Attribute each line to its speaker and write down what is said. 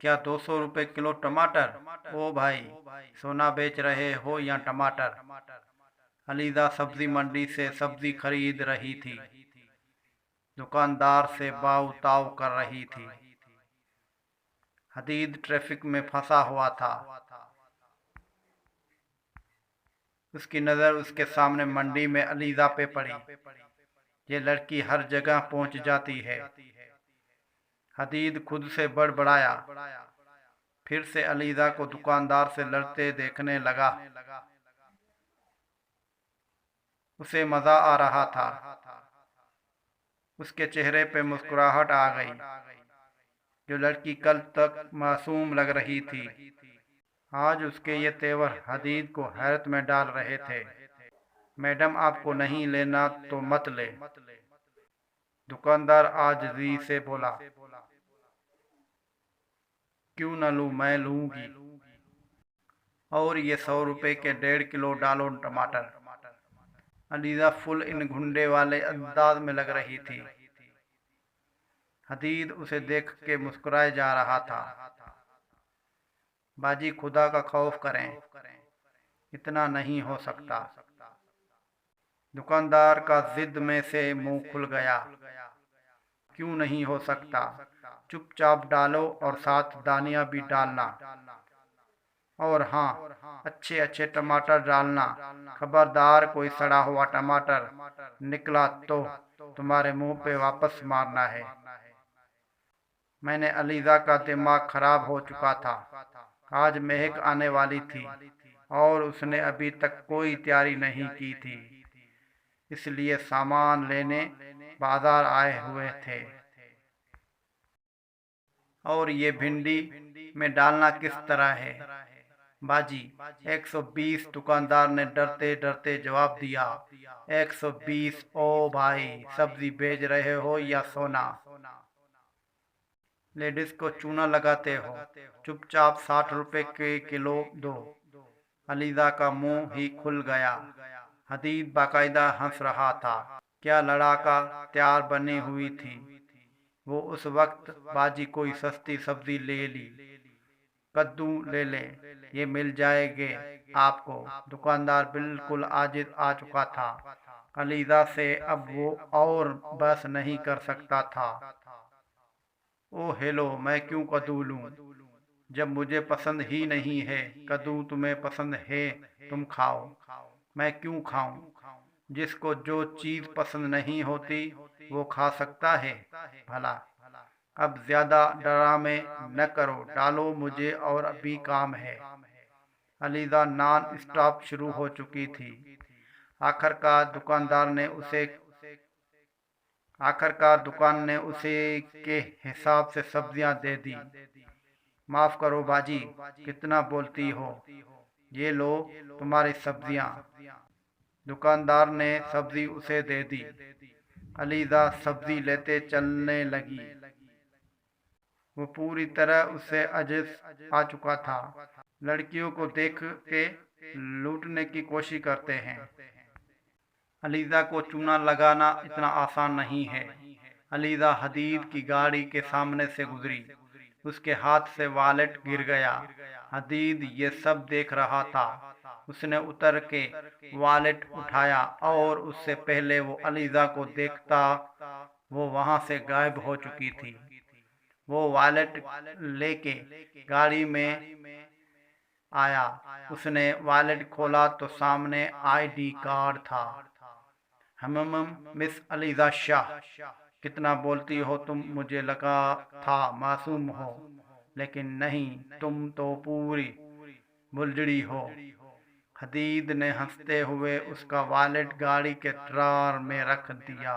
Speaker 1: क्या 200 रुपये किलो टमाटर? ओ भाई, सोना बेच रहे हो या टमाटर? अलीदा सब्जी मंडी से सब्जी खरीद रही थी। दुकानदार से भाव ताव कर रही थी। हदीद ट्रैफिक में फंसा हुआ था। उसकी नज़र उसके सामने मंडी में अलीदा पे पड़ी। ये लड़की हर जगह पहुंच जाती है। हदीद खुद से बड़बड़ाया। फिर से अलीदा को दुकानदार से लड़ते देखने लगा। उसे मज़ा आ रहा था। उसके चेहरे पे मुस्कुराहट आ गई। जो लड़की कल तक मासूम लग रही थी, आज उसके ये तेवर हदीद को हैरत में डाल रहे थे। मैडम, आपको नहीं लेना तो मत ले, दुकानदार आजिज़ी से बोला। क्यों न लूं, मैं लूंगी। और ये 100 रुपए के 1.5 किलो डालो टमाटर। अलीजा फुल इन घुंडे वाले अंदाज में लग रही थी। हदीद उसे देख के मुस्कुराए जा रहा था। बाजी, खुदा का खौफ करें, इतना नहीं हो सकता। दुकानदार का जिद में से मुंह खुल गया। क्यों नहीं हो सकता? चुपचाप डालो और साथ दानिया भी डालना। और हाँ, अच्छे अच्छे टमाटर डालना। खबरदार, कोई सड़ा हुआ टमाटर निकला तो तुम्हारे मुंह पे वापस मारना है। मैंने अलीजा का दिमाग खराब हो चुका था। आज महक आने वाली थी और उसने अभी तक कोई तैयारी नहीं की थी, इसलिए सामान लेने बाजार आए हुए थे। और ये भिंडी में डालना किस तरह है? बाजी, 120, दुकानदार ने डरते डरते जवाब दिया। 120? ओ भाई, सब्जी बेच रहे हो या सोना? लेडीज को चूना लगाते हो? चुपचाप 60 रुपए के किलो दो। अलीजा का मुंह ही खुल गया। हदीद बाकायदा हंस रहा था। क्या लड़ाका तैयार बनी हुई थी। वो उस वक्त बाजी, कोई सस्ती सब्जी ले ली। कद्दू ले ले, ये मिल जाएंगे आपको। दुकानदार बिल्कुल आजिज आ चुका था। अलीजा से अब वो और बस नहीं कर सकता था। ओ हेलो, मैं क्यों कद्दू लूं जब मुझे पसंद ही नहीं है? कद्दू तुम्हें पसंद है, तुम खाओ। मैं क्यों खाऊं? जिसको जो चीज पसंद नहीं होती वो खा सकता है भला। अब ज्यादा ड्रामे न करो, डालो मुझे और अभी काम है। अलीजा नॉन स्टॉप शुरू हो चुकी थी। आखिरकार दुकानदार ने उसे आखिरकार दुकान ने उसे के हिसाब से सब्जियां दे दी। माफ करो बाजी, कितना बोलती हो। ये लो तुम्हारी सब्जियां। दुकानदार ने सब्जी उसे दे दी। अलीजा सब्जी लेते चलने लगी। वो पूरी तरह उससे अजिज आ चुका था। लड़कियों को देख के लूटने की कोशिश करते हैं। अलीजा को चूना लगाना इतना आसान नहीं है। अलीजा हदीद की गाड़ी के सामने से गुजरी। उसके हाथ से वॉलेट गिर गया। हदीद ये सब देख रहा था। उसने उतर के वॉलेट उठाया और उससे पहले वो अलीजा को देखता, वो वहां से गायब हो चुकी थी। वो वॉलेट लेके गाड़ी में आया। उसने वॉलेट खोला तो सामने आईडी कार्ड था। मिस अलीजा शाह, कितना बोलती हो तुम। मुझे लगा था मासूम हो, लेकिन नहीं, तुम तो पूरी बुलझड़ी हो। हदीद ने हंसते हुए उसका वॉलेट गाड़ी के ड्रॉर में रख दिया।